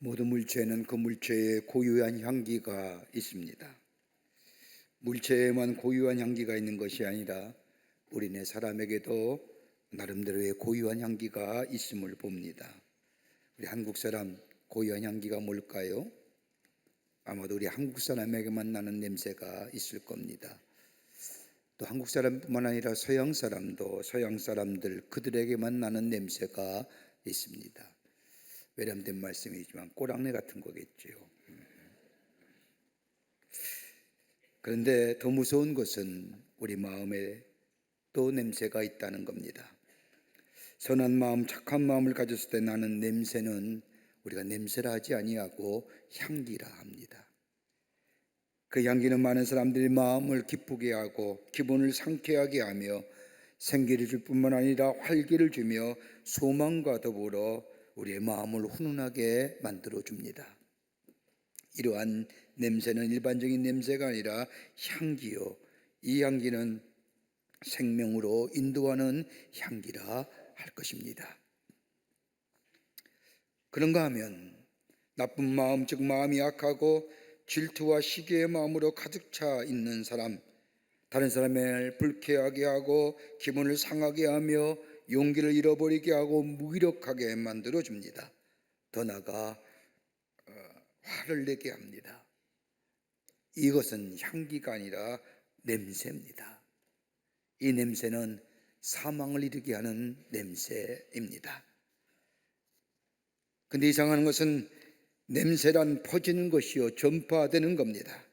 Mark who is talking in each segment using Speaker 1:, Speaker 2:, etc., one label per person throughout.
Speaker 1: 모든 물체는 그 물체의 고유한 향기가 있습니다. 물체에만 고유한 향기가 있는 것이 아니라 우리네 사람에게도 나름대로의 고유한 향기가 있음을 봅니다. 우리 한국 사람 고유한 향기가 뭘까요? 아마도 우리 한국 사람에게만 나는 냄새가 있을 겁니다. 또 한국 사람뿐만 아니라 서양 사람도 서양 사람들 그들에게만 나는 냄새가 있습니다. 외람된 말씀이지만 꼬랑내 같은 거겠죠. 그런데 더 무서운 것은 우리 마음에 또 냄새가 있다는 겁니다. 선한 마음, 착한 마음을 가졌을 때 나는 냄새는 우리가 냄새라 하지 아니하고 향기라 합니다. 그 향기는 많은 사람들이 마음을 기쁘게 하고 기분을 상쾌하게 하며 생기를 줄 뿐만 아니라 활기를 주며 소망과 더불어 우리의 마음을 훈훈하게 만들어줍니다. 이러한 냄새는 일반적인 냄새가 아니라 향기요, 이 향기는 생명으로 인도하는 향기라 할 것입니다. 그런가 하면 나쁜 마음, 즉 마음이 약하고 질투와 시기의 마음으로 가득 차 있는 사람, 다른 사람을 불쾌하게 하고 기분을 상하게 하며 용기를 잃어버리게 하고 무기력하게 만들어줍니다. 더 나아가 화를 내게 합니다. 이것은 향기가 아니라 냄새입니다. 이 냄새는 사망을 이르게 하는 냄새입니다. 근데 이상한 것은 냄새란 퍼지는 것이요 전파되는 겁니다.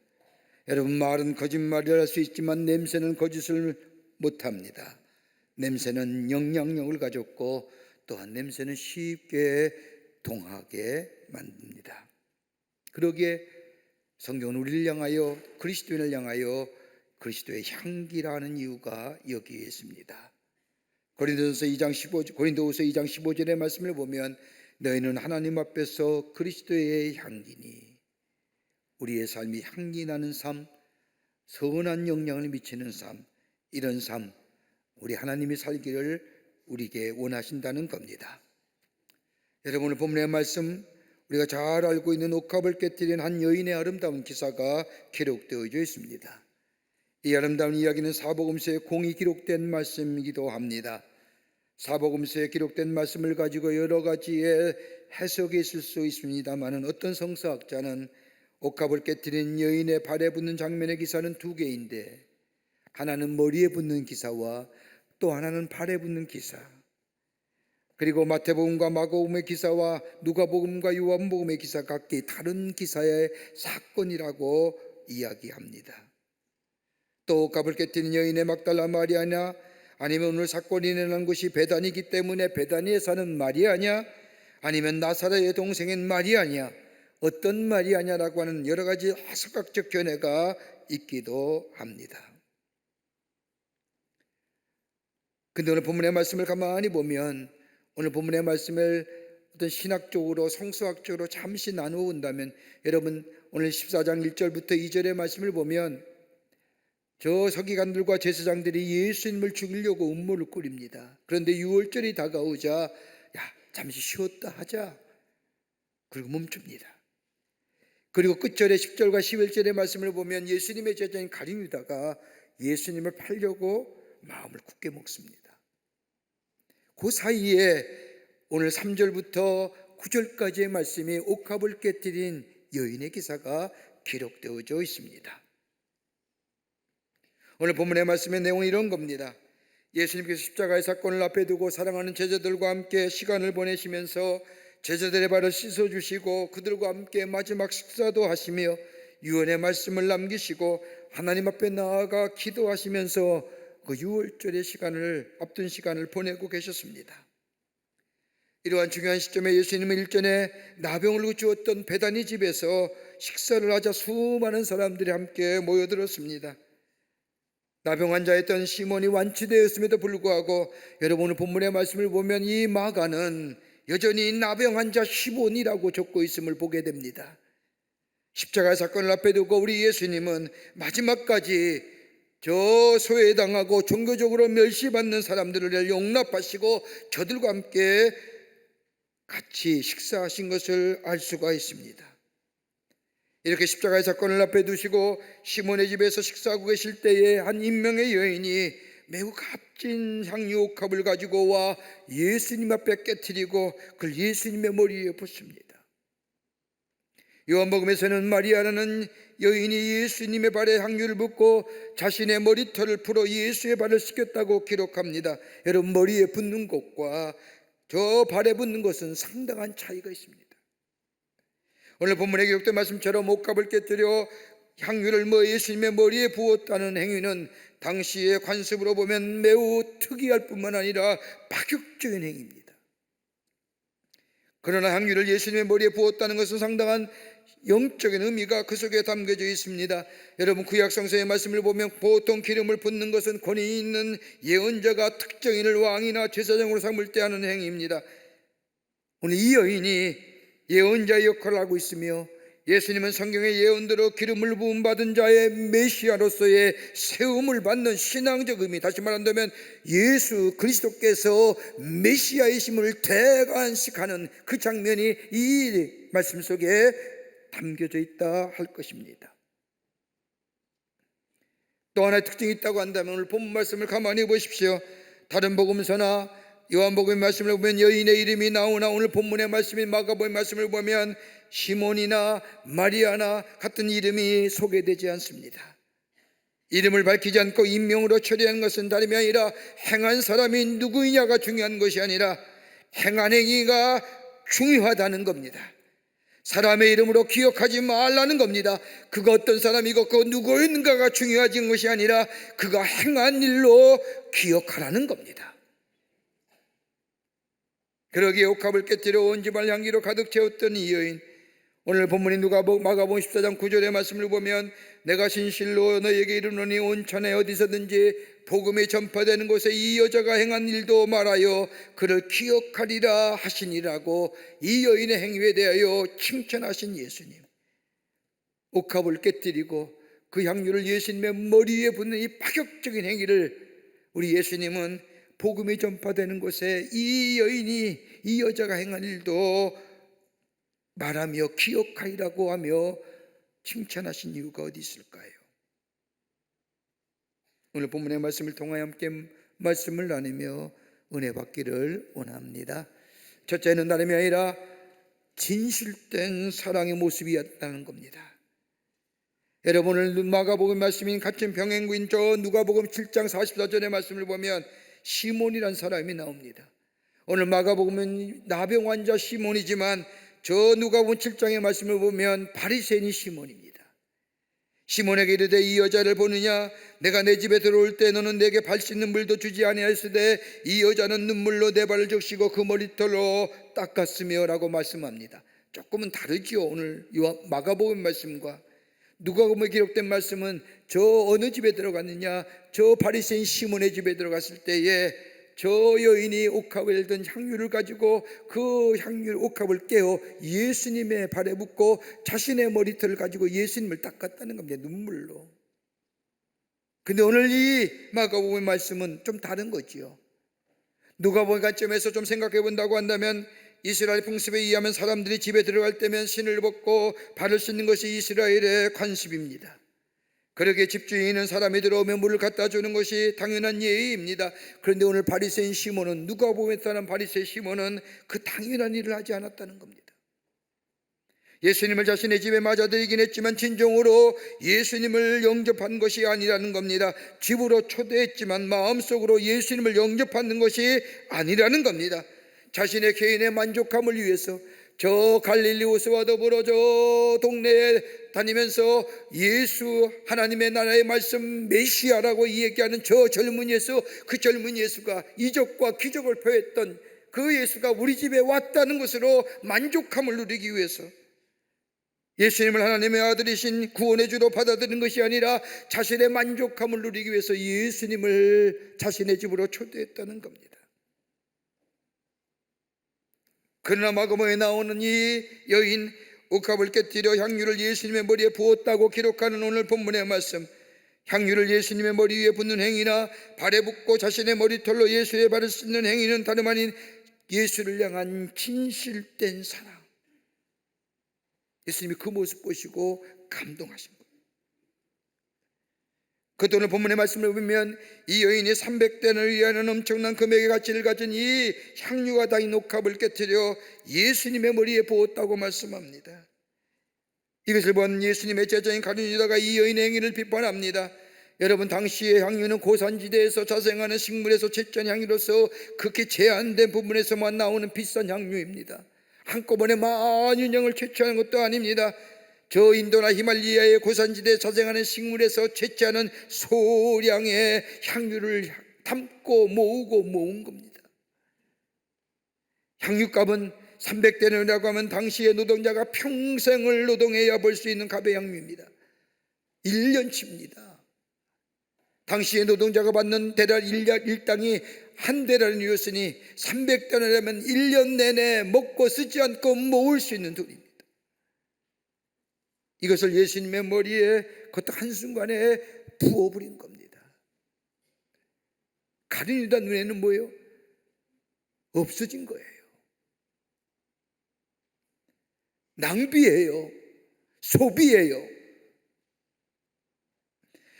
Speaker 1: 여러분, 말은 거짓말을 할 수 있지만 냄새는 거짓을 못합니다. 냄새는 영향력을 가졌고 또한 냄새는 쉽게 동하게 만듭니다. 그러기에 성경은 우리를 향하여, 그리스도인을 향하여 그리스도의 향기라는 이유가 여기에 있습니다. 고린도후서 2장 15절의 말씀을 보면 너희는 하나님 앞에서 그리스도의 향기니, 우리의 삶이 향기 나는 삶, 선한 영향을 미치는 삶, 이런 삶, 우리 하나님이 살기를 우리에게 원하신다는 겁니다. 여러분, 오늘 본문의 말씀, 우리가 잘 알고 있는 옥합을 깨뜨린 한 여인의 아름다운 기사가 기록되어져 있습니다. 이 아름다운 이야기는 사복음서에 공이 기록된 말씀이기도 합니다. 사복음서에 기록된 말씀을 가지고 여러 가지의 해석이 있을 수 있습니다만 어떤 성서학자는 옥합을 깨뜨린 여인의 발에 붙는 장면의 기사는 두 개인데, 하나는 머리에 붙는 기사와 또 하나는 발에 붙는 기사, 그리고 마태복음과 마가복음의 기사와 누가복음과 요한복음의 기사 각기 다른 기사의 사건이라고 이야기합니다. 또 옥합을 깨뜨린 여인의 막달라 마리아냐, 아니면 오늘 사건이 일어난 곳이 베다니이기 때문에 베다니에 사는 마리아냐, 아니면 나사렛의 동생인 마리아냐, 어떤 마리아냐라고 하는 여러 가지 화석학적 견해가 있기도 합니다. 근데 오늘 본문의 말씀을 가만히 보면, 오늘 본문의 말씀을 어떤 신학적으로 성서학적으로 잠시 나누어 본다면, 여러분 오늘 14장 1절부터 2절의 말씀을 보면 저 서기관들과 제사장들이 예수님을 죽이려고 음모를 꾸립니다. 그런데 6월절이 다가오자 야, 잠시 쉬었다 하자, 그리고 멈춥니다. 그리고 끝절의 10절과 11절의 말씀을 보면 예수님의 제자인 가룟 유다가 예수님을 팔려고 마음을 굳게 먹습니다. 그 사이에 오늘 3절부터 9절까지의 말씀이 옥합을 깨뜨린 여인의 기사가 기록되어져 있습니다. 오늘 본문의 말씀의 내용은 이런 겁니다. 예수님께서 십자가의 사건을 앞에 두고 사랑하는 제자들과 함께 시간을 보내시면서 제자들의 발을 씻어주시고 그들과 함께 마지막 식사도 하시며 유언의 말씀을 남기시고 하나님 앞에 나아가 기도하시면서 그 6월절의 시간을, 앞둔 시간을 보내고 계셨습니다. 이러한 중요한 시점에 예수님은 일전에 나병을 고치었던 베다니 집에서 식사를 하자 수많은 사람들이 함께 모여들었습니다. 나병 환자였던 시몬이 완치되었음에도 불구하고 여러분 오늘 본문의 말씀을 보면 이 마가는 여전히 나병 환자 시몬이라고 적고 있음을 보게 됩니다. 십자가 사건을 앞에 두고 우리 예수님은 마지막까지 저 소외당하고 종교적으로 멸시받는 사람들을 용납하시고 저들과 함께 같이 식사하신 것을 알 수가 있습니다. 이렇게 십자가의 사건을 앞에 두시고 시몬의 집에서 식사하고 계실 때에 한 인명의 여인이 매우 값진 향유 옥합을 가지고 와 예수님 앞에 깨트리고 그걸 예수님의 머리에 붓습니다. 요한복음에서는 마리아라는 여인이 예수님의 발에 향유를 붓고 자신의 머리털을 풀어 예수의 발을 씻겼다고 기록합니다. 여러분, 머리에 붓는 것과 저 발에 붓는 것은 상당한 차이가 있습니다. 오늘 본문에 기록된 말씀처럼 옥합을 깨뜨려 향유를 예수님의 머리에 부었다는 행위는 당시의 관습으로 보면 매우 특이할 뿐만 아니라 파격적인 행위입니다. 그러나 향유를 예수님의 머리에 부었다는 것은 상당한 영적인 의미가 그 속에 담겨져 있습니다. 여러분, 구약 성서의 말씀을 보면 보통 기름을 붓는 것은 권위 있는 예언자가 특정인을 왕이나 제사장으로 삼을 때 하는 행위입니다. 오늘 이 여인이 예언자의 역할을 하고 있으며 예수님은 성경의 예언대로 기름을 부음 받은 자의 메시아로서의 세움을 받는 신앙적 의미, 다시 말한다면 예수 그리스도께서 메시아이심을 대관식하는 그 장면이 이 말씀 속에 담겨져 있다 할 것입니다. 또 하나의 특징이 있다고 한다면 오늘 본문 말씀을 가만히 보십시오. 다른 복음서나 요한복음의 말씀을 보면 여인의 이름이 나오나 오늘 본문의 말씀인 마가복음의 말씀을 보면 시몬이나 마리아나 같은 이름이 소개되지 않습니다. 이름을 밝히지 않고 인명으로 처리한 것은 다름이 아니라 행한 사람이 누구이냐가 중요한 것이 아니라 행한 행위가 중요하다는 겁니다. 사람의 이름으로 기억하지 말라는 겁니다. 그가 어떤 사람이고 그 누구인가가 중요한 것이 아니라 그가 행한 일로 기억하라는 겁니다. 그러기에 옥합을 깨뜨려 온 집안 향기로 가득 채웠던 이 여인, 오늘 본문인 마가복음 14장 9절의 말씀을 보면 내가 진실로 너에게 이르노니 온 천에 어디서든지 복음이 전파되는 곳에 이 여자가 행한 일도 말하여 그를 기억하리라 하시니라고 이 여인의 행위에 대하여 칭찬하신 예수님, 옥합을 깨뜨리고 그 향유를 예수님의 머리에 붓는 이 파격적인 행위를 우리 예수님은 복음이 전파되는 곳에 이 여인이, 이 여자가 행한 일도 말하며 기억하리라고 하며 칭찬하신 이유가 어디 있을까요? 오늘 본문의 말씀을 통하여 함께 말씀을 나누며 은혜 받기를 원합니다. 첫째는 다름이 아니라 진실된 사랑의 모습이었다는 겁니다. 여러분, 오늘 마가복음 말씀인 같은 병행구인 저 누가복음 7장 44절의 말씀을 보면 시몬이란 사람이 나옵니다. 오늘 마가복음은 나병 환자 시몬이지만 저 누가복음 7장의 말씀을 보면 바리새인이 시몬입니다. 시몬에게 이르되 이 여자를 보느냐? 내가 내 집에 들어올 때 너는 내게 발 씻는 물도 주지 아니하였으되 이 여자는 눈물로 내 발을 적시고 그 머리털로 닦았으며 라고 말씀합니다. 조금은 다르죠. 오늘 마가복음 말씀과 누가복음에 기록된 말씀은 저 어느 집에 들어갔느냐? 저 바리새인 시몬의 집에 들어갔을 때에 저 여인이 옥합을 든 향유를 가지고 그 향유 옥합을 깨어 예수님의 발에 붓고 자신의 머리털을 가지고 예수님을 닦았다는 겁니다. 눈물로. 근데 오늘 이 마가복음의 말씀은 좀 다른 거지요. 누가복음 관점에서 좀 생각해 본다고 한다면 이스라엘 풍습에 의하면 사람들이 집에 들어갈 때면 신을 벗고 발을 씻는 것이 이스라엘의 관습입니다. 그렇게 집주인은 사람이 들어오면 물을 갖다 주는 것이 당연한 예의입니다. 그런데 오늘 바리새인 시몬은, 누가복음에 따른 바리새인 시몬은 그 당연한 일을 하지 않았다는 겁니다. 예수님을 자신의 집에 맞아들이긴 했지만 진정으로 예수님을 영접한 것이 아니라는 겁니다. 집으로 초대했지만 마음속으로 예수님을 영접하는 것이 아니라는 겁니다. 자신의 개인의 만족함을 위해서 저 갈릴리 호수와 더불어 저 동네에 다니면서 예수, 하나님의 나라의 말씀 메시아라고 얘기하는 저 젊은 예수, 그 젊은 예수가 이적과 기적을 표했던 그 예수가 우리 집에 왔다는 것으로 만족함을 누리기 위해서 예수님을 하나님의 아들이신 구원의 주로 받아들이는 것이 아니라 자신의 만족함을 누리기 위해서 예수님을 자신의 집으로 초대했다는 겁니다. 그러나 마가복음에 나오는 이 여인, 옥합을 깨뜨려 향유를 예수님의 머리에 부었다고 기록하는 오늘 본문의 말씀, 향유를 예수님의 머리 위에 붓는 행위나 발에 붓고 자신의 머리털로 예수의 발을 씻는 행위는 다름 아닌 예수를 향한 진실된 사랑. 예수님이 그 모습 보시고 감동하신 거예요. 그 오늘 본문의 말씀을 보면 이 여인이 300대를 위하는 엄청난 금액의 가치를 가진 이 향유가 다인 옥합을 깨뜨려 예수님의 머리에 부었다고 말씀합니다. 이것을 본 예수님의 제자인 가룟 유다가 이 여인의 행위를 비판합니다. 여러분, 당시의 향유는 고산지대에서 자생하는 식물에서 채취한 향유로서 극히 제한된 부분에서만 나오는 비싼 향유입니다. 한꺼번에 많은 양을 채취하는 것도 아닙니다. 저 인도나 히말리아의 고산지대에 자생하는 식물에서 채취하는 소량의 향유를 담고 모으고 모은 겁니다. 향유값은 300데나리온이라고 하면 당시의 노동자가 평생을 노동해야 벌 수 있는 값의 향유입니다. 1년치입니다. 당시의 노동자가 받는 일당이 한 데나리온이었으니 300데나리온이면 1년 내내 먹고 쓰지 않고 모을 수 있는 돈입니다. 이것을 예수님의 머리에 그것도 한순간에 부어버린 겁니다. 가룟 유다 눈에는 뭐예요? 없어진 거예요. 낭비예요. 소비예요.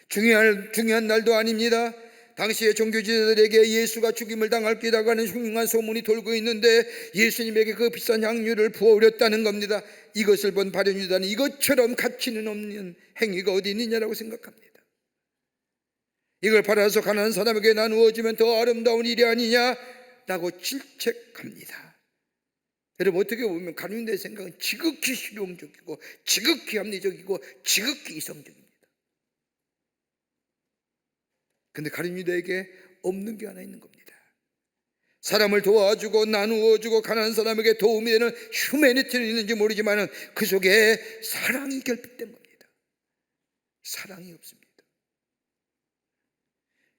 Speaker 1: 중요한 날도 아닙니다. 당시의 종교지도자들에게 예수가 죽임을 당할 기라고 하는 흉흉한 소문이 돌고 있는데 예수님에게 그 비싼 향유를 부어오렸다는 겁니다. 이것을 본 바리새인 유다는 이것처럼 가치는 없는 행위가 어디 있느냐라고 생각합니다. 이걸 팔아서 가난한 사람에게 나누어지면 더 아름다운 일이 아니냐라고 질책합니다. 여러분, 어떻게 보면 가룟 유다의 생각은 지극히 실용적이고 지극히 합리적이고 지극히 이성적입니다. 근데 가룟 유다에게 없는 게 하나 있는 겁니다. 사람을 도와주고 나누어주고 가난한 사람에게 도움이 되는 휴머니티는 있는지 모르지만 그 속에 사랑이 결핍된 겁니다. 사랑이 없습니다.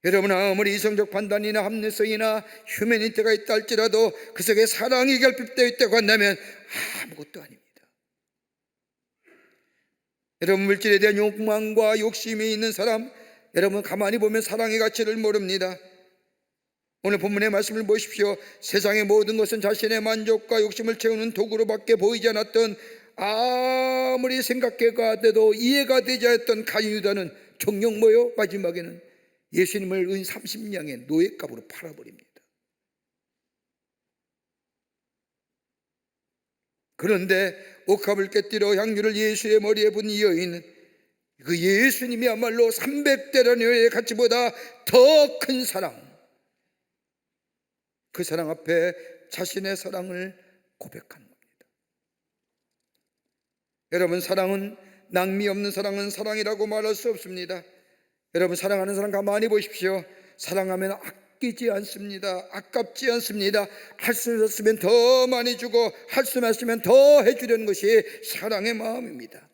Speaker 1: 여러분, 아무리 이성적 판단이나 합리성이나 휴머니티가 있다 할지라도 그 속에 사랑이 결핍되어 있다고 한다면 아무것도 아닙니다. 여러분, 물질에 대한 욕망과 욕심이 있는 사람, 여러분 가만히 보면 사랑의 가치를 모릅니다. 오늘 본문의 말씀을 보십시오. 세상의 모든 것은 자신의 만족과 욕심을 채우는 도구로밖에 보이지 않았던, 아무리 생각해가 돼도 이해가 되지 않았던 가룟 유다는 정녕 뭐요? 마지막에는 예수님을 은 30냥의 노예값으로 팔아버립니다. 그런데 옥합을 깨뜨려 향유를 예수의 머리에 분 이 여인은 그 예수님이야말로 300데나리온의 가치보다 더 큰 사랑, 그 사랑 앞에 자신의 사랑을 고백하는 겁니다. 여러분, 사랑은 낭미 없는 사랑은 사랑이라고 말할 수 없습니다. 여러분, 사랑하는 사람 가만히 보십시오. 사랑하면 아끼지 않습니다. 아깝지 않습니다. 할 수 없으면 더 많이 주고 할 수만 있으면 더 해주려는 것이 사랑의 마음입니다.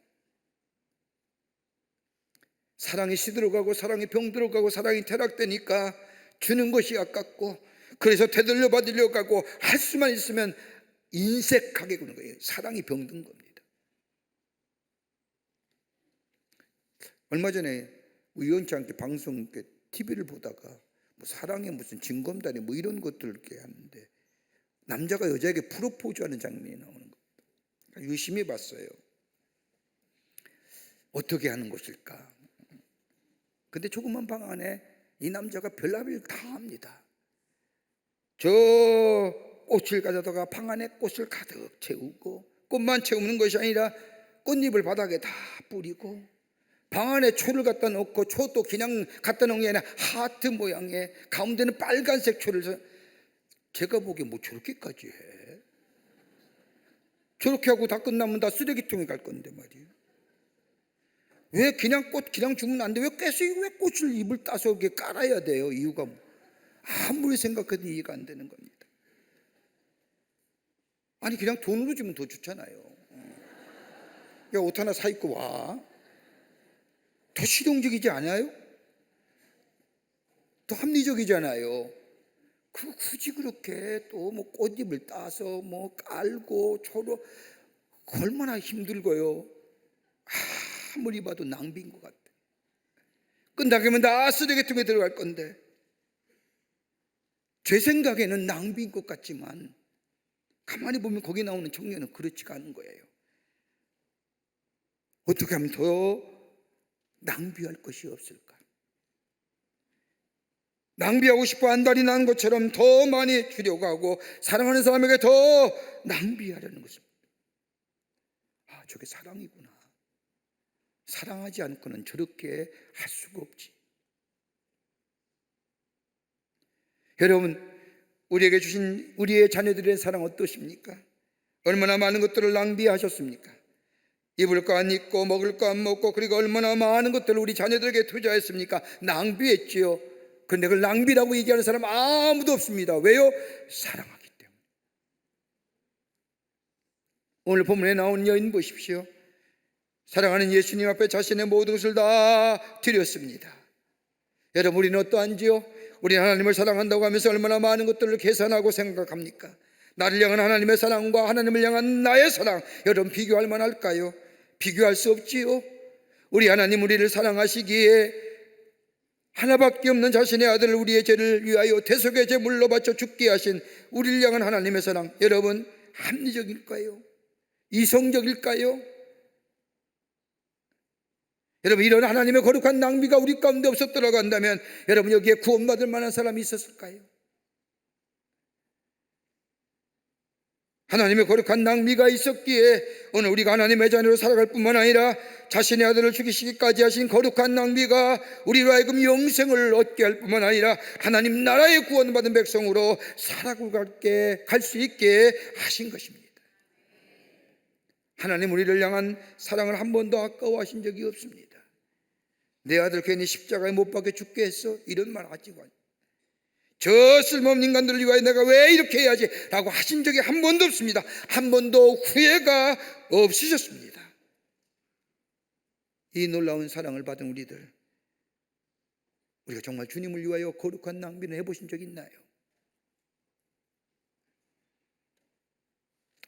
Speaker 1: 사랑이 시들어가고 사랑이 병들어가고 사랑이 퇴락되니까 주는 것이 아깝고, 그래서 되돌려 받으려고 하고 할 수만 있으면 인색하게 구는 거예요. 사랑이 병든 겁니다. 얼마 전에 우연치 않게 방송 TV를 보다가 뭐 사랑의 무슨 징검다리 뭐 이런 것들 이렇게 하는데 남자가 여자에게 프로포즈하는 장면이 나오는 겁니다. 유심히 봤어요. 어떻게 하는 것일까? 근데 조그만 방 안에 이 남자가 별나별 다 합니다. 저 꽃을 가져다가 방 안에 꽃을 가득 채우고, 꽃만 채우는 것이 아니라 꽃잎을 바닥에 다 뿌리고, 방 안에 초를 갖다 놓고, 초도 그냥 갖다 놓은 게 아니라 하트 모양의 가운데는 빨간색 초를. 제가 보기에 뭐 저렇게까지 해? 저렇게 하고 다 끝나면 다 쓰레기통에 갈 건데 말이에요. 왜 그냥 꽃 그냥 주면 안 돼? 왜 꽃을 잎을 따서 이렇게 깔아야 돼요? 이유가 아무리 생각해도 이해가 안 되는 겁니다. 아니, 그냥 돈으로 주면 더 좋잖아요. 야, 옷 하나 사 입고 와. 더 실용적이지 않아요? 더 합리적이잖아요. 굳이 그렇게 또 뭐 꽃잎을 따서 뭐 깔고 초로 얼마나 힘들고요. 아무리 봐도 낭비인 것 같아. 끝나가면 다 쓰레기통에 들어갈 건데, 제 생각에는 낭비인 것 같지만 가만히 보면 거기 나오는 청년은 그렇지가 않은 거예요. 어떻게 하면 더 낭비할 것이 없을까? 낭비하고 싶어 안달이 나는 것처럼 더 많이 주려고 하고 사랑하는 사람에게 더 낭비하려는 것입니다. 아, 저게 사랑이구나. 사랑하지 않고는 저렇게 할 수가 없지. 여러분, 우리에게 주신 우리의 자녀들의 사랑 어떠십니까? 얼마나 많은 것들을 낭비하셨습니까? 입을 거 안 입고 먹을 거 안 먹고, 그리고 얼마나 많은 것들을 우리 자녀들에게 투자했습니까? 낭비했지요. 그런데 그걸 낭비라고 얘기하는 사람 아무도 없습니다. 왜요? 사랑하기 때문에. 오늘 본문에 나온 여인 보십시오. 사랑하는 예수님 앞에 자신의 모든 것을 다 드렸습니다. 여러분, 우리는 어떠한지요? 우리 하나님을 사랑한다고 하면서 얼마나 많은 것들을 계산하고 생각합니까? 나를 향한 하나님의 사랑과 하나님을 향한 나의 사랑, 여러분 비교할 만할까요? 비교할 수 없지요. 우리 하나님 우리를 사랑하시기에 하나밖에 없는 자신의 아들을 우리의 죄를 위하여 대속의 제물로 바쳐 죽게 하신 우리를 향한 하나님의 사랑, 여러분 합리적일까요? 이성적일까요? 여러분, 이런 하나님의 거룩한 낭비가 우리 가운데 없었더라고 한다면 여러분, 여기에 구원받을 만한 사람이 있었을까요? 하나님의 거룩한 낭비가 있었기에 오늘 우리가 하나님의 자녀로 살아갈 뿐만 아니라 자신의 아들을 죽이시기까지 하신 거룩한 낭비가 우리로 하여금 영생을 얻게 할 뿐만 아니라 하나님 나라의 구원받은 백성으로 살아가게 갈 수 있게 하신 것입니다. 하나님 우리를 향한 사랑을 한 번도 아까워하신 적이 없습니다. 내 아들 괜히 십자가에 못 박혀 죽게 했어? 이런 말 하지 마. 저 쓸모없는 인간들을 위하여 내가 왜 이렇게 해야지? 라고 하신 적이 한 번도 없습니다. 한 번도 후회가 없으셨습니다. 이 놀라운 사랑을 받은 우리가 정말 주님을 위하여 거룩한 낭비를 해보신 적이 있나요?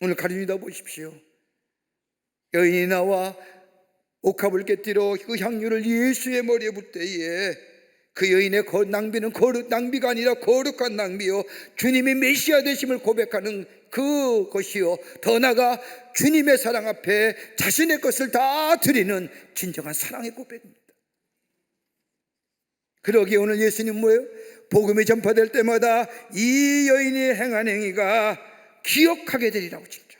Speaker 1: 오늘 가룟유다 보십시오. 여인이 나와 옥합을 깨뜨려 그 향유를 예수의 머리에 붓 때에 그 여인의 낭비는 낭비가 아니라 거룩한 낭비요, 주님이 메시아 되심을 고백하는 그것이요, 더 나아가 주님의 사랑 앞에 자신의 것을 다 드리는 진정한 사랑의 고백입니다. 그러기에 오늘 예수님 뭐예요? 복음이 전파될 때마다 이 여인이 행한 행위가 기억하게 되리라고 칭찬합니다.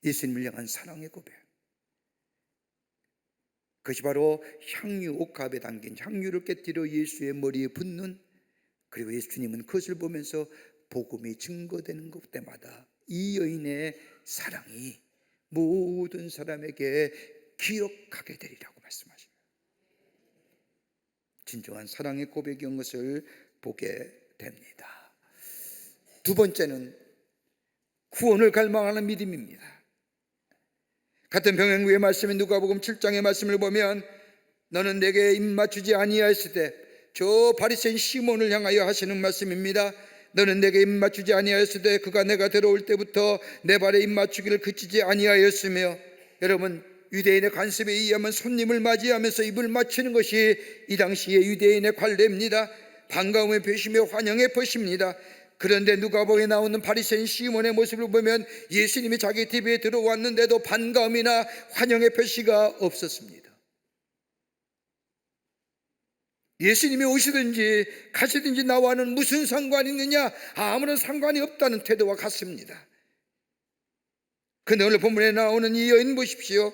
Speaker 1: 예수님을 향한 사랑의 고백, 그것이 바로 향유 옥합에 담긴 향유를 깨뜨려 예수의 머리에 붓는, 그리고 예수님은 그것을 보면서 복음이 증거되는 것 때마다 이 여인의 사랑이 모든 사람에게 기억하게 되리라고 말씀하십니다. 진정한 사랑의 고백인 것을 보게 됩니다. 두 번째는 구원을 갈망하는 믿음입니다. 같은 병행구의 말씀인 누가복음 7장의 말씀을 보면 너는 내게 입맞추지 아니하였을 때, 저 바리새인 시몬을 향하여 하시는 말씀입니다. 너는 내게 입맞추지 아니하였을 때 그가 내가 들어올 때부터 내 발에 입맞추기를 그치지 아니하였으며, 여러분, 유대인의 관습에 의하면 손님을 맞이하면서 입을 맞추는 것이 이 당시의 유대인의 관례입니다. 반가움의 표시며 환영의 표시입니다. 그런데 누가복음에 나오는 바리새인 시몬의 모습을 보면 예수님이 자기 집에 들어왔는데도 반가움이나 환영의 표시가 없었습니다. 예수님이 오시든지 가시든지 나와는 무슨 상관이 있느냐? 아무런 상관이 없다는 태도와 같습니다. 그런데 오늘 본문에 나오는 이 여인 보십시오.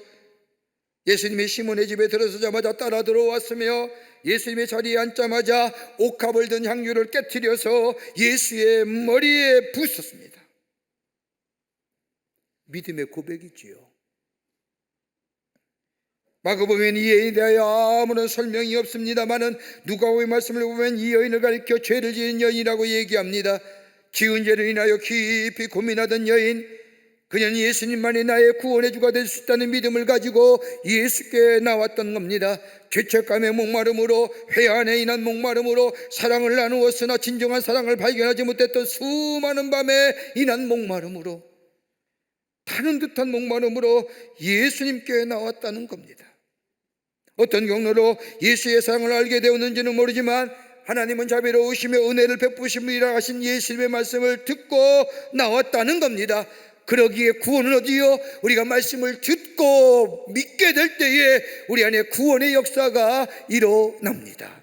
Speaker 1: 예수님이 시몬의 집에 들어서자마자 따라 들어왔으며 예수님의 자리에 앉자마자 옥합을 든 향유를 깨뜨려서 예수의 머리에 붓었습니다. 믿음의 고백이지요. 마가복음에는 이 여인에 대하여 아무런 설명이 없습니다만은 누가복음의 말씀을 보면 이 여인을 가리켜 죄를 지은 여인이라고 얘기합니다. 지은 죄를 인하여 깊이 고민하던 여인, 그녀는 예수님만이 나의 구원의 주가 될 수 있다는 믿음을 가지고 예수께 나왔던 겁니다. 죄책감의 목마름으로, 회한에 인한 목마름으로, 사랑을 나누었으나 진정한 사랑을 발견하지 못했던 수많은 밤에 인한 목마름으로, 타는 듯한 목마름으로 예수님께 나왔다는 겁니다. 어떤 경로로 예수의 사랑을 알게 되었는지는 모르지만 하나님은 자비로우시며 은혜를 베푸심이라 하신 예수님의 말씀을 듣고 나왔다는 겁니다. 그러기에 구원은 어디요? 우리가 말씀을 듣고 믿게 될 때에 우리 안에 구원의 역사가 일어납니다.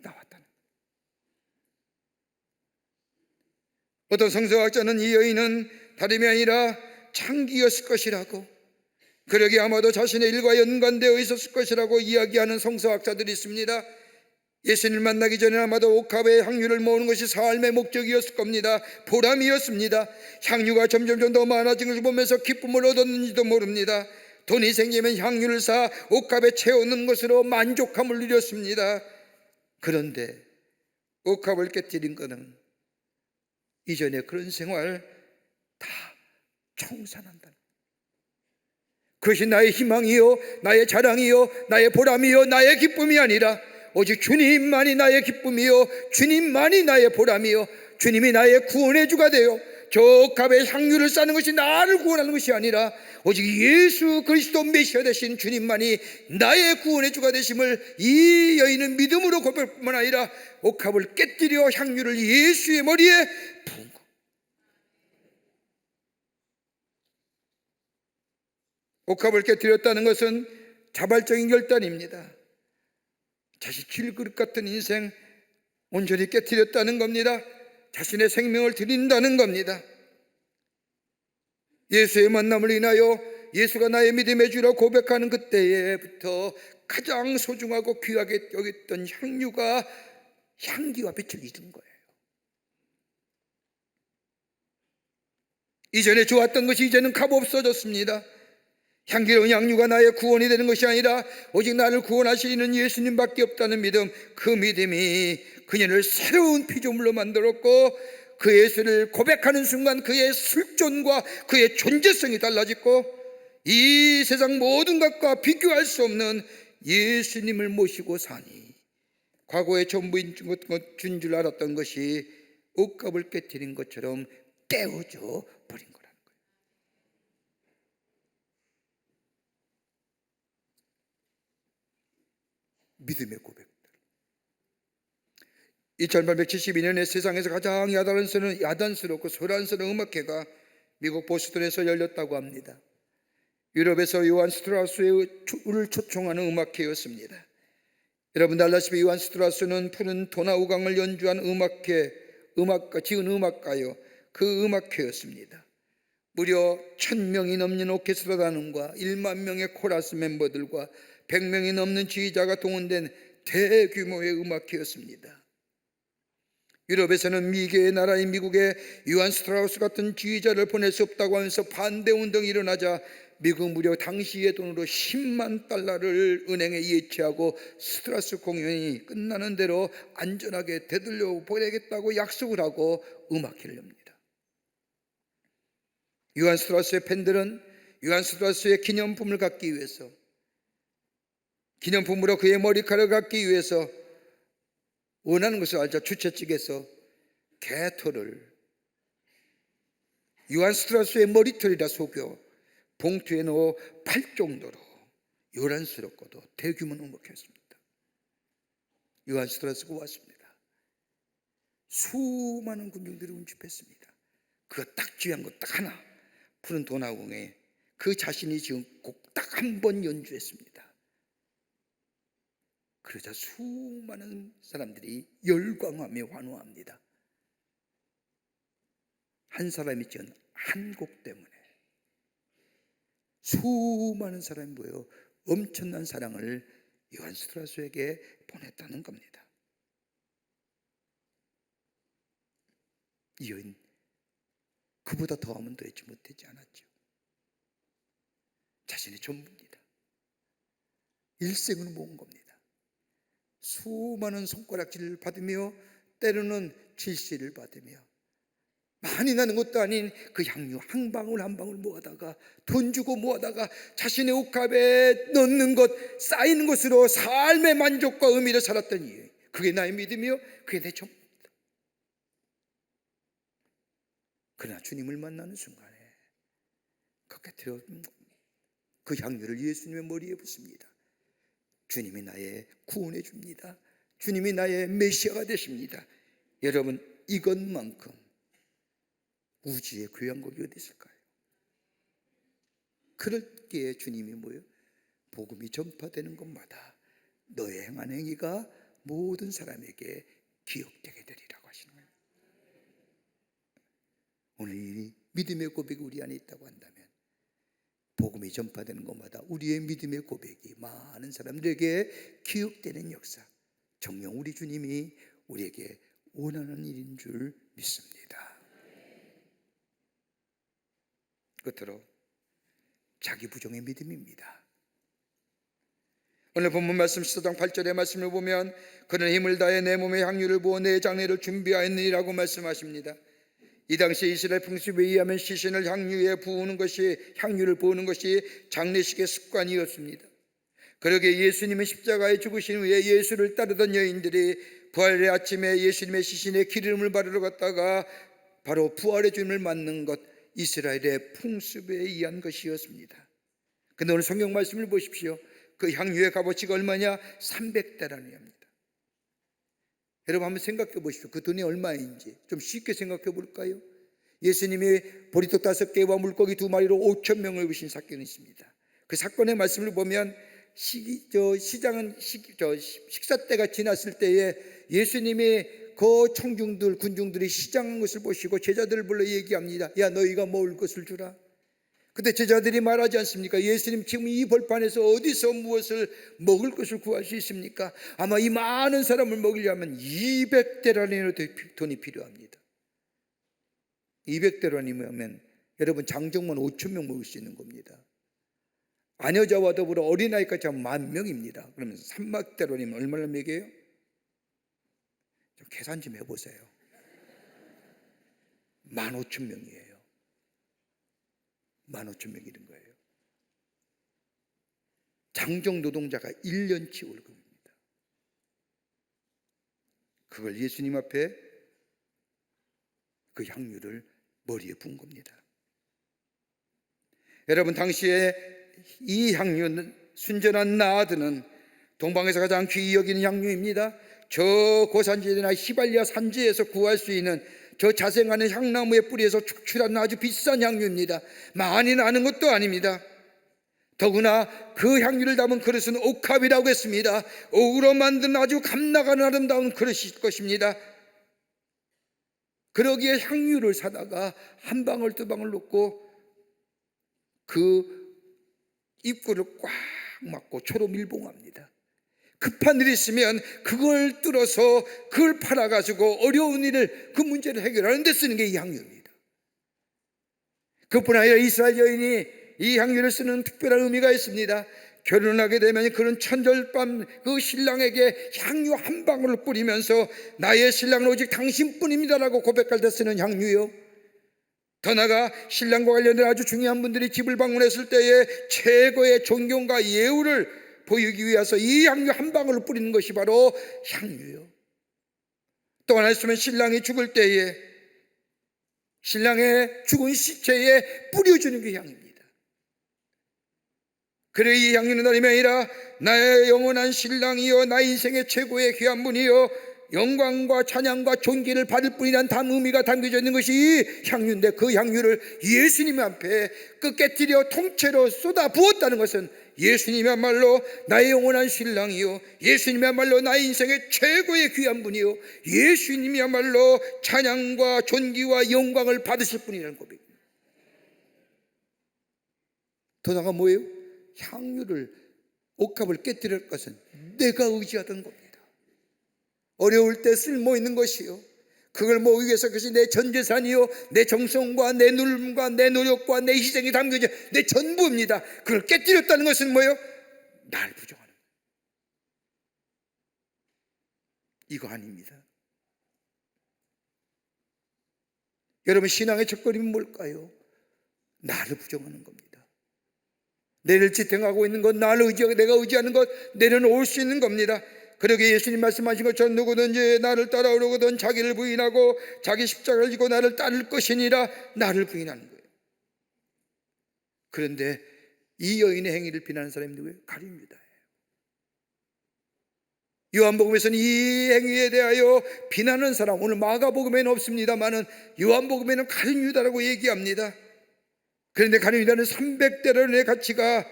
Speaker 1: 나왔다는. 어떤 성서학자는 이 여인은 다름이 아니라 창기였을 것이라고, 그러기에 아마도 자신의 일과 연관되어 있었을 것이라고 이야기하는 성서학자들이 있습니다. 예수님을 만나기 전에 아마도 옥합의 향유를 모으는 것이 삶의 목적이었을 겁니다. 보람이었습니다. 향유가 점점 더 많아진 것을 보면서 기쁨을 얻었는지도 모릅니다. 돈이 생기면 향유를 사 옥합에 채우는 것으로 만족함을 누렸습니다. 그런데 옥합을 깨뜨린 것은 이전에 그런 생활 다 청산한다. 그것이 나의 희망이요, 나의 자랑이요, 나의 보람이요, 나의 기쁨이 아니라 오직 주님만이 나의 기쁨이요, 주님만이 나의 보람이요, 주님이 나의 구원의 주가 되어 저 옥합에 향유를 쌓는 것이 나를 구원하는 것이 아니라 오직 예수 그리스도 메시아 되신 주님만이 나의 구원의 주가 되심을 이 여인은 믿음으로 고백할 뿐만 아니라 옥합을 깨뜨려 향유를 예수의 머리에 부은 것. 옥합을 깨뜨렸다는 것은 자발적인 결단입니다. 자신 질그릇 같은 인생 온전히 깨뜨렸다는 겁니다. 자신의 생명을 드린다는 겁니다. 예수의 만남을 인하여 예수가 나의 믿음의 주라 고백하는 그때부터 가장 소중하고 귀하게 여겼던 향유가 향기와 빛을 잃은 거예요. 이전에 좋았던 것이 이제는 값없어졌습니다. 향기로운 향유가 나의 구원이 되는 것이 아니라 오직 나를 구원하시는 예수님밖에 없다는 믿음, 그 믿음이 그녀를 새로운 피조물로 만들었고 그 예수를 고백하는 순간 그의 실존과 그의 존재성이 달라졌고 이 세상 모든 것과 비교할 수 없는 예수님을 모시고 사니 과거에 전부인 줄 알았던 것이 옥합을 깨뜨린 것처럼 깨어져 버린 거라는 거예요. 믿음의 고백들. 1872년에 세상에서 가장 야단스럽고 소란스러운 음악회가 미국 보스턴에서 열렸다고 합니다. 유럽에서 요한 스트라우스를 초청하는 음악회였습니다. 여러분 알다시피 요한 스트라우스는 푸른 도나우강을 연주한 지은 음악가요. 그 음악회였습니다. 무려 1000명이 넘는 오케스트라단원과 1만 명의 코러스 멤버들과 100명이 넘는 지휘자가 동원된 대규모의 음악회였습니다. 유럽에서는 미개의 나라인 미국에 요한 스트라우스 같은 지휘자를 보낼 수 없다고 하면서 반대운동이 일어나자 미국 무려 당시의 돈으로 10만 달러를 은행에 예치하고 스트라우스 공연이 끝나는 대로 안전하게 되돌려 보내겠다고 약속을 하고 음악회를 엽니다. 요한 스트라우스의 팬들은 요한 스트라우스의 기념품을 갖기 위해서, 기념품으로 그의 머리카락을 갖기 위해서 원하는 것을 알자 주최 측에서 개털을 요한 스트라우스의 머리털이라 속여 봉투에 넣어 팔 정도로 요란스럽고도 대규모 음악회였습니다. 요한 스트라우스가 왔습니다. 수많은 군중들이 운집했습니다. 그가 딱 지휘한 것 딱 하나, 푸른 도나우강에 그 자신이 지은 곡 딱 한 번 연주했습니다. 그러자 수많은 사람들이 열광하며 환호합니다. 한 사람이 지은 한 곡 때문에 수많은 사람이 모여 엄청난 사랑을 요한 스트라우스에게 보냈다는 겁니다. 이 여인 그보다 더하면 더했지 못하지 않았죠. 자신의 전부입니다. 일생을 모은 겁니다. 수많은 손가락질을 받으며 때로는 질시를 받으며 많이 나는 것도 아닌 그 향유 한 방울 한 방울 모아다가 돈 주고 모아다가 자신의 옥합에 넣는 것, 쌓이는 것으로 삶의 만족과 의미를 살았던 이유, 그게 나의 믿음이요, 그게 내 전부입니다. 그러나 주님을 만나는 순간에 그 향유를 예수님의 머리에 붓습니다. 주님이 나의 구원해 줍니다. 주님이 나의 메시아가 되십니다. 여러분, 이것만큼 우주의 귀한 곡이 어디 있을까요? 그럴 때에 주님이 뭐예요? 복음이 전파되는 곳마다 너의 행한 행위가 모든 사람에게 기억되게 되리라고 하시는 거예요. 오늘 이 믿음의 고백이 우리 안에 있다고 한다면 복음이 전파되는 곳마다 우리의 믿음의 고백이 많은 사람들에게 기억되는 역사, 정녕 우리 주님이 우리에게 원하는 일인 줄 믿습니다. 끝으로 자기 부정의 믿음입니다. 오늘 본문 말씀 14장 8절의 말씀을 보면 그는 힘을 다해 내 몸에 향유를 부어 내 장례를 준비하였느니라고 말씀하십니다. 이 당시 이스라엘 풍습에 의하면 시신을 향유를 부으는 것이 장례식의 습관이었습니다. 그러게 예수님은 십자가에 죽으신 후에 예수를 따르던 여인들이 부활의 아침에 예수님의 시신에 기름을 바르러 갔다가 바로 부활의 주님을 맞는 것, 이스라엘의 풍습에 의한 것이었습니다. 그런데 오늘 성경 말씀을 보십시오. 그 향유의 값어치가 얼마냐? 300데나리온입니다. 여러분 한번 생각해 보십시오. 그 돈이 얼마인지 좀 쉽게 생각해 볼까요? 예수님이 보리떡 5개와 물고기 2마리로 5,000명을 입으신 사건이 있습니다. 그 사건의 말씀을 보면 식사 때가 지났을 때에 예수님이 그 청중들, 군중들이 시장한 것을 보시고 제자들을 불러 얘기합니다. 야, 너희가 먹을 것을 주라. 근데 제자들이 말하지 않습니까? 예수님, 지금 이 벌판에서 어디서 무엇을 먹을 것을 구할 수 있습니까? 아마 이 많은 사람을 먹이려면 200데나리온의 돈이 필요합니다. 200데나리온이면 여러분 장정만 5,000명 먹을 수 있는 겁니다. 아녀자와 더불어 어린아이까지 하면 10,000명입니다. 그러면 300데나리온이면 얼마나 먹여요? 좀 계산 좀 해보세요. 15,000명이에요. 15,000명이 된 거예요. 장정 노동자가 1년치 월급입니다. 그걸 예수님 앞에 그 향유를 머리에 부은 겁니다. 여러분, 당시에 이 향유는 순전한 나아드는 동방에서 가장 귀히 여기는 향유입니다. 저 고산지대나 히발리아 산지에서 구할 수 있는 저 자생하는 향나무의 뿌리에서 축출한 아주 비싼 향유입니다. 많이 나는 것도 아닙니다. 더구나 그 향유를 담은 그릇은 옥합이라고 했습니다. 옥으로 만든 아주 감나가는 아름다운 그릇일 것입니다. 그러기에 향유를 사다가 한 방울 두 방울 넣고 그 입구를 꽉 막고 초로 밀봉합니다. 급한 일이 있으면 그걸 뚫어서 그걸 팔아가지고 어려운 일을, 그 문제를 해결하는 데 쓰는 게 이 향유입니다. 그뿐 아니라 이스라엘 여인이 이 향유를 쓰는 특별한 의미가 있습니다. 결혼하게 되면 그런 천절밤 그 신랑에게 향유 한 방울을 뿌리면서 나의 신랑은 오직 당신뿐입니다라고 고백할 때 쓰는 향유요. 더 나아가 신랑과 관련된 아주 중요한 분들이 집을 방문했을 때에 최고의 존경과 예우를 보이기 위해서 이 향유 한 방울을 뿌리는 것이 바로 향유요. 또 하나 있으면 신랑이 죽을 때에 신랑의 죽은 시체에 뿌려주는 그 향입니다. 그래 이 향유는 다름이 아니라 나의 영원한 신랑이요 나의 인생의 최고의 귀한 분이요 영광과 찬양과 존귀를 받을 뿐이란 의미가 담겨져 있는 것이 이 향유인데, 그 향유를 예수님 앞에 그 깨뜨려 통째로 쏟아 부었다는 것은 예수님이야말로 나의 영원한 신랑이요 예수님이야말로 나의 인생의 최고의 귀한 분이요 예수님이야말로 찬양과 존귀와 영광을 받으실 분이라는 고백입니다. 더 나아가 뭐예요? 향유를, 옥합을 깨뜨릴 것은 내가 의지하던 겁니다. 어려울 때 쓸모 있는 것이요, 그걸 모으기 위해서 그것이 내 전 재산이요 내 정성과 내 눈물과 내 노력과 내 희생이 담겨져 내 전부입니다. 그걸 깨뜨렸다는 것은 뭐예요? 날 부정하는 거예요. 이거 아닙니다. 여러분, 신앙의 첫걸음은 뭘까요? 나를 부정하는 겁니다. 내를 지탱하고 있는 것, 나를 의지하고 내가 의지하는 것, 내는 올 수 있는 겁니다. 그러게 예수님 말씀하신 것처럼 누구든지 나를 따라오려거든 자기를 부인하고 자기 십자가를 지고 나를 따를 것이니라, 나를 부인하는 거예요. 그런데 이 여인의 행위를 비난하는 사람이 누구예요? 가룟유다예요. 요한복음에서는 이 행위에 대하여 비난하는 사람, 오늘 마가복음에는 없습니다만은 요한복음에는 가룟 유다라고 얘기합니다. 그런데 가룟 유다는 300데나리온의 가치가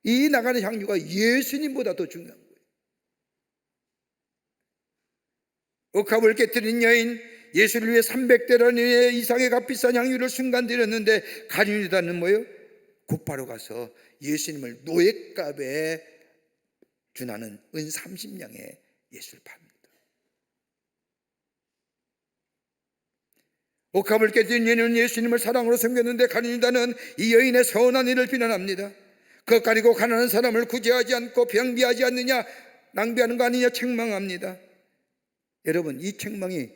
Speaker 1: 이 나가는 향유가 예수님보다 더 중요한 거예요. 옥합을 깨뜨린 여인, 예수를 위해 300데나리온 이상의 값비싼 향유를 순간 드렸는데 가룟 유다는 뭐예요? 곧바로 가서 예수님을 노예값에 준하는 은 30냥에 예수를 팝니다. 옥합을 깨뜨린 여인은 예수님을 사랑으로 섬겼는데 가룟 유다는 이 여인의 선한 일을 비난합니다. 그것 가지고 가난한 사람을 구제하지 않고 병비하지 않느냐, 낭비하는 거 아니냐 책망합니다. 여러분, 이 책망이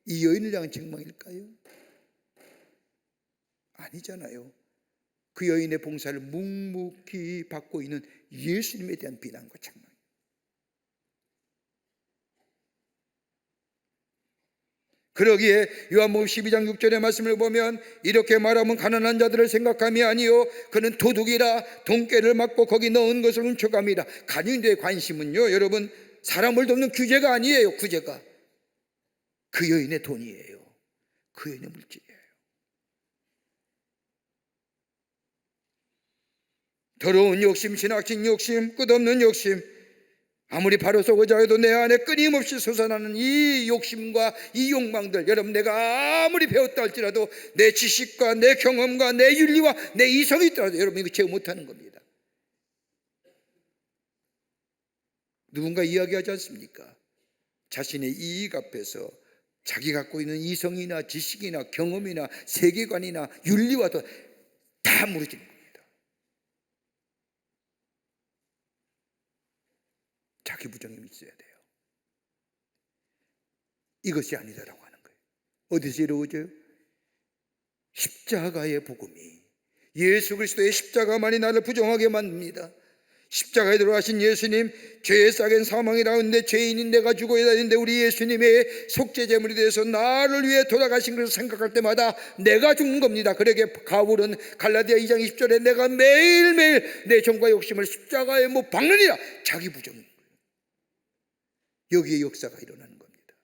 Speaker 1: 이 여인을 향한 책망일까요? 아니잖아요. 그 여인의 봉사를 묵묵히 받고 있는 예수님에 대한 비난과 책망. 그러기에 요한복음 12장 6절의 말씀을 보면 이렇게 말하면 가난한 자들을 생각함이 아니요 그는 도둑이라 돈깨를 맞고 거기 넣은 것을 훔쳐갑니다. 가룟유다의 관심은요, 여러분, 사람을 돕는 규제가 아니에요. 구제가 그 여인의 돈이에요. 그 여인의 물질이에요. 더러운 욕심, 신학적 욕심, 끝없는 욕심, 아무리 바로 서고자 해도 내 안에 끊임없이 솟아나는 이 욕심과 이 욕망들, 여러분, 내가 아무리 배웠다 할지라도 내 지식과 내 경험과 내 윤리와 내 이성이 있더라도 여러분 이거 제어 못하는 겁니다. 누군가 이야기하지 않습니까? 자신의 이익 앞에서 자기 갖고 있는 이성이나 지식이나 경험이나 세계관이나 윤리와 다 무너지는 겁니다. 자기 부정이 있어야 돼요. 이것이 아니다라고 하는 거예요. 어디서 이루어져요? 십자가의 복음이, 예수 그리스도의 십자가만이 나를 부정하게 만듭니다. 십자가에 들어가신 예수님, 죄의 싹은 사망이라는데 죄인인 내가 죽어야 되는데 우리 예수님의 속죄제물이 되어서 나를 위해 돌아가신 것을 생각할 때마다 내가 죽는 겁니다. 그러게 바울은 갈라디아 2장 20절에 내가 매일매일 내 정과 욕심을 십자가에 못 박느니라, 자기 부정입니다. 여기에 역사가 일어나는 겁니다.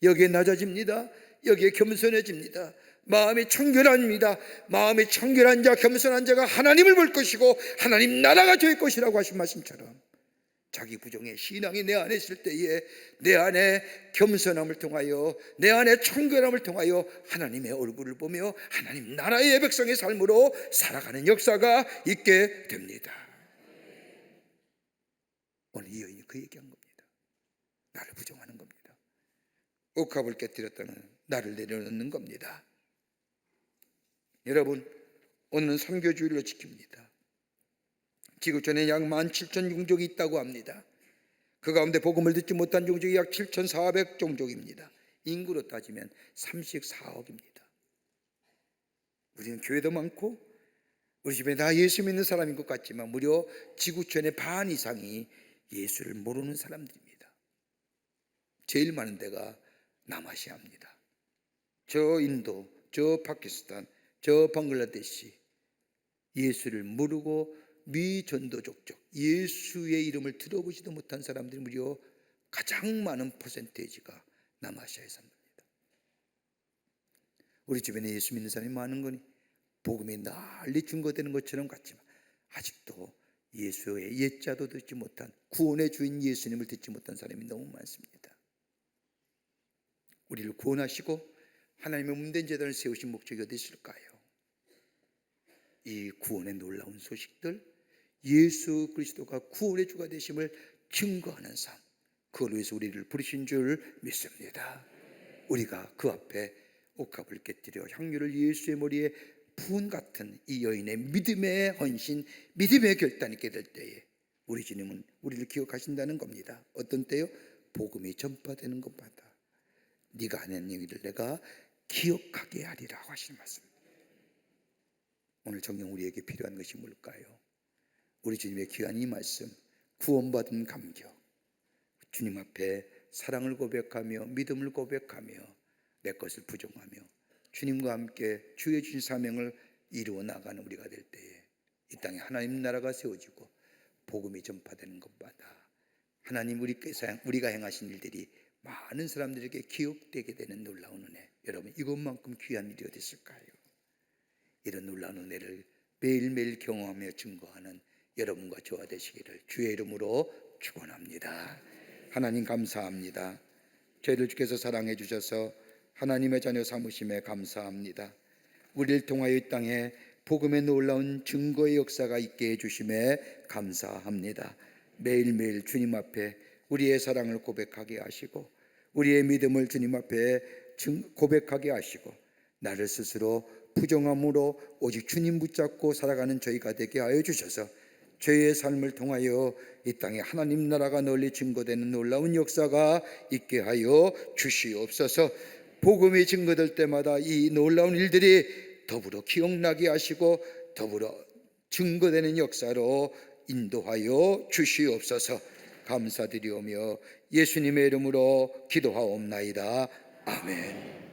Speaker 1: 여기에 낮아집니다. 여기에 겸손해집니다. 마음이 청결합니다. 마음이 청결한 자, 겸손한 자가 하나님을 볼 것이고 하나님 나라가 저의 것이라고 하신 말씀처럼 자기 부정의 신앙이 내 안에 있을 때에 내 안에 겸손함을 통하여, 내 안에 청결함을 통하여 하나님의 얼굴을 보며 하나님 나라의 백성의 삶으로 살아가는 역사가 있게 됩니다. 오늘 이 여인이 그 얘기한 겁니다. 나를 부정하는 겁니다. 옥합을 깨뜨렸다는 나를 내려놓는 겁니다. 여러분, 오늘은 선교주일로 지킵니다. 지구촌에 약 17,000 종족이 있다고 합니다. 그 가운데 복음을 듣지 못한 종족이 약 7,400 종족입니다. 인구로 따지면 34억입니다. 우리는 교회도 많고 우리 집에 다 예수 믿는 사람인 것 같지만 무려 지구촌의 반 이상이 예수를 모르는 사람들입니다. 제일 많은 데가 남아시아입니다. 저 인도, 저 파키스탄, 저 방글라데시, 예수를 모르고 미전도족적, 예수의 이름을 들어보지도 못한 사람들이 무려 가장 많은 퍼센테이지가 남아시아에 삽니다. 우리 주변에 예수 믿는 사람이 많은 거니 복음이 널리 증거되는 것처럼 같지만 아직도 예수의 옛자도 듣지 못한, 구원의 주인 예수님을 듣지 못한 사람이 너무 많습니다. 우리를 구원하시고 하나님의 몸된 제단을 세우신 목적이 어디 있을까요? 이 구원의 놀라운 소식들, 예수 그리스도가 구원의 주가 되심을 증거하는 삶, 그걸 위해서 우리를 부르신 줄 믿습니다. 우리가 그 앞에 옥합을 깨뜨려 향유를 예수의 머리에 부은 같은 이 여인의 믿음의 헌신, 믿음의 결단이 있게 될 때에 우리 주님은 우리를 기억하신다는 겁니다. 어떤 때요? 복음이 전파되는 것마다 네가 하는 얘기를 내가 기억하게 하리라고 하시는 말씀입니다. 오늘 정녕 우리에게 필요한 것이 뭘까요? 우리 주님의 귀한 이 말씀, 구원받은 감격, 주님 앞에 사랑을 고백하며 믿음을 고백하며 내 것을 부정하며 주님과 함께 주의 주신 사명을 이루어 나가는 우리가 될 때에 이 땅에 하나님 나라가 세워지고 복음이 전파되는 것마다 하나님 우리가 행하신 일들이 많은 사람들에게 기억되게 되는 놀라운 은혜, 여러분 이것만큼 귀한 일이 어디 있을까요? 이런 놀라운 은혜를 매일매일 경험하며 증거하는 여러분과 저와 되시기를 주의 이름으로 축원합니다. 하나님 감사합니다. 저희를 주께서 사랑해 주셔서 하나님의 자녀 삼으심에 감사합니다. 우리를 통하여 이 땅에 복음의 놀라운 증거의 역사가 있게 해주심에 감사합니다. 매일매일 주님 앞에 우리의 사랑을 고백하게 하시고 우리의 믿음을 주님 앞에 고백하게 하시고 나를 스스로 부정함으로 오직 주님 붙잡고 살아가는 저희가 되게 하여 주셔서 저희의 삶을 통하여 이 땅에 하나님 나라가 널리 증거되는 놀라운 역사가 있게 하여 주시옵소서. 복음이 증거될 때마다 이 놀라운 일들이 더불어 기억나게 하시고 더불어 증거되는 역사로 인도하여 주시옵소서. 감사드리오며 예수님의 이름으로 기도하옵나이다. 아멘.